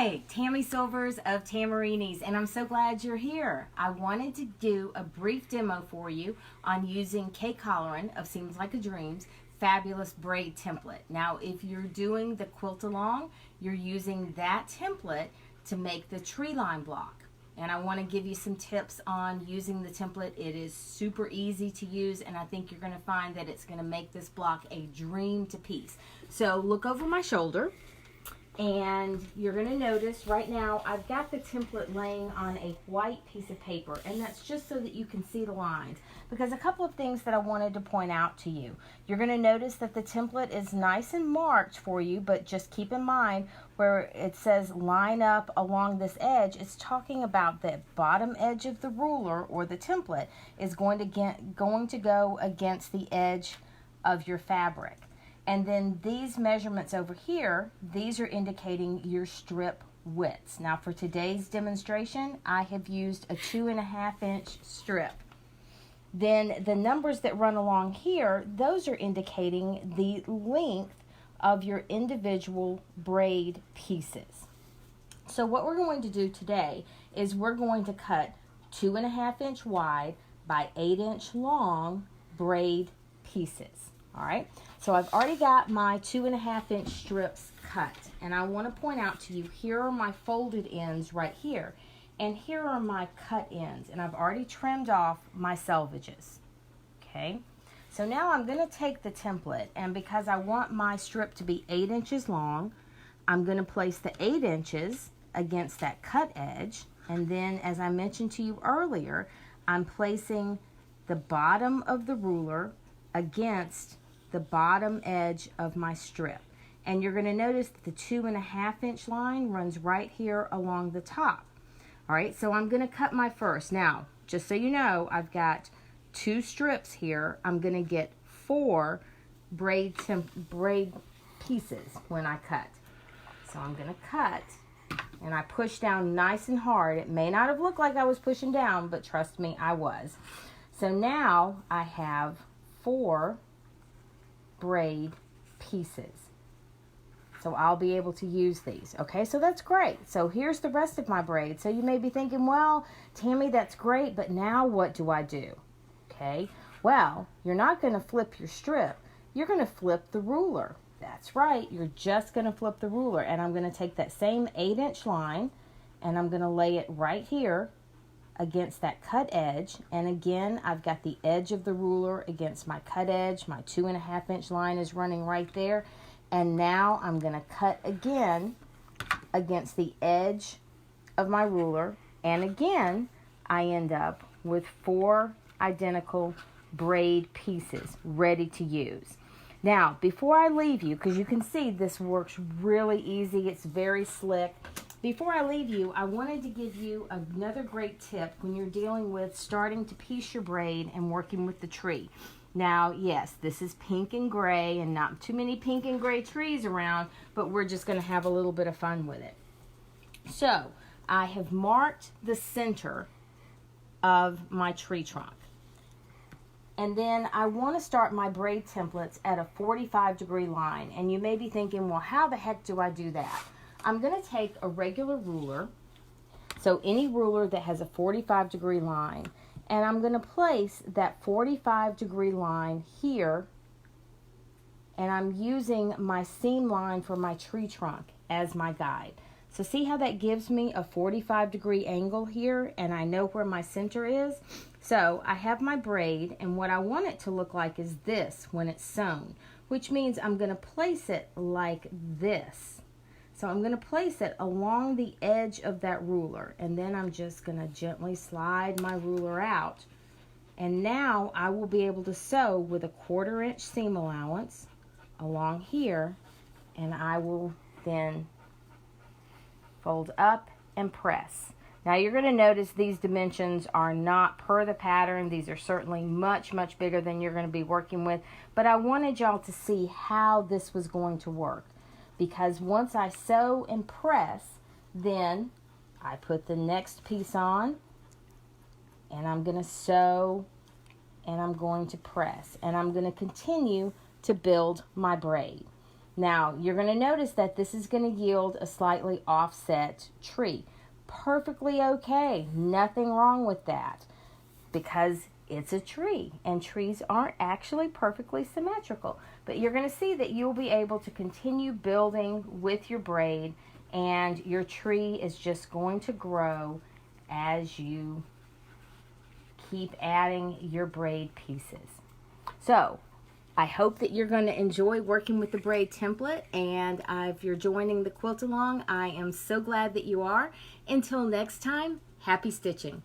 Hi, Tammy Silvers of Tamarini's, and I'm so glad you're here. I wanted to do a brief demo for you on using Kate Colleran of Seems Like a Dream's fabulous braid template. Now, if you're doing the quilt along, you're using that template to make the tree line block. And I want to give you some tips on using the template. It is super easy to use, and I think you're going to find that it's going to make this block a dream to piece. So look over my shoulder, and you're going to notice right now I've got the template laying on a white piece of paper, and that's just so that you can see the lines. Because a couple of things that I wanted to point out to you. You're going to notice that the template is nice and marked for you, but just keep in mind where it says line up along this edge, it's talking about the bottom edge of the ruler or the template is going to go against the edge of your fabric. And then these measurements over here, these are indicating your strip widths. Now for today's demonstration, I have used a 2.5 inch strip. Then the numbers that run along here, those are indicating the length of your individual braid pieces. So what we're going to do today is we're going to cut 2.5 inch wide by 8 inch long braid pieces. All right, so I've already got my 2.5 inch strips cut, and I want to point out to you, here are my folded ends right here, and here are my cut ends, and I've already trimmed off my selvages. Okay, so now I'm going to take the template, and because I want my strip to be 8 inches long, I'm going to place the 8 inches against that cut edge, and then as I mentioned to you earlier, I'm placing the bottom of the ruler against the bottom edge of my strip. And you're going to notice that the 2.5 inch line runs right here along the top. All right, so I'm going to cut my first. Now, just so you know, I've got 2 strips here. I'm going to get 4 braid pieces when I cut. So I'm going to cut, and I push down nice and hard. It may not have looked like I was pushing down, but trust me, I was. So now I have 4 braid pieces. So I'll be able to use these. Okay, so that's great. So here's the rest of my braid. So you may be thinking, well, Tammy, that's great, but now what do I do? Okay, well, you're not going to flip your strip. You're going to flip the ruler. That's right. You're just going to flip the ruler. And I'm going to take that same 8 inch line, and I'm going to lay it right here against that cut edge. And again, I've got the edge of the ruler against my cut edge. My 2.5 inch line is running right there. And now I'm going to cut again against the edge of my ruler. And again, I end up with 4 identical braid pieces ready to use. Now, before I leave you, because you can see this works really easy, it's very slick. Before I leave you, I wanted to give you another great tip when you're dealing with starting to piece your braid and working with the tree. Now, yes, this is pink and gray and not too many pink and gray trees around, but we're just going to have a little bit of fun with it. So, I have marked the center of my tree trunk. And then I want to start my braid templates at a 45-degree line. And you may be thinking, well, how the heck do I do that? I'm going to take a regular ruler, so any ruler that has a 45-degree line, and I'm going to place that 45-degree line here, and I'm using my seam line for my tree trunk as my guide. So see how that gives me a 45-degree angle here, and I know where my center is? So I have my braid, and what I want it to look like is this when it's sewn, which means I'm going to place it like this. So I'm going to place it along the edge of that ruler, and then I'm just going to gently slide my ruler out. And now I will be able to sew with a 1/4 inch seam allowance along here, and I will then fold up and press. Now you're going to notice these dimensions are not per the pattern. These are certainly much, much bigger than you're going to be working with, but I wanted y'all to see how this was going to work. Because once I sew and press, then I put the next piece on, and I'm going to sew, and I'm going to press, and I'm going to continue to build my braid. Now, you're going to notice that this is going to yield a slightly offset tree. Perfectly okay. Nothing wrong with that because it's a tree and trees aren't actually perfectly symmetrical. But you're going to see that you'll be able to continue building with your braid, and your tree is just going to grow as you keep adding your braid pieces. So I hope that you're going to enjoy working with the braid template, and if you're joining the quilt along, I am so glad that you are. Until next time, happy stitching.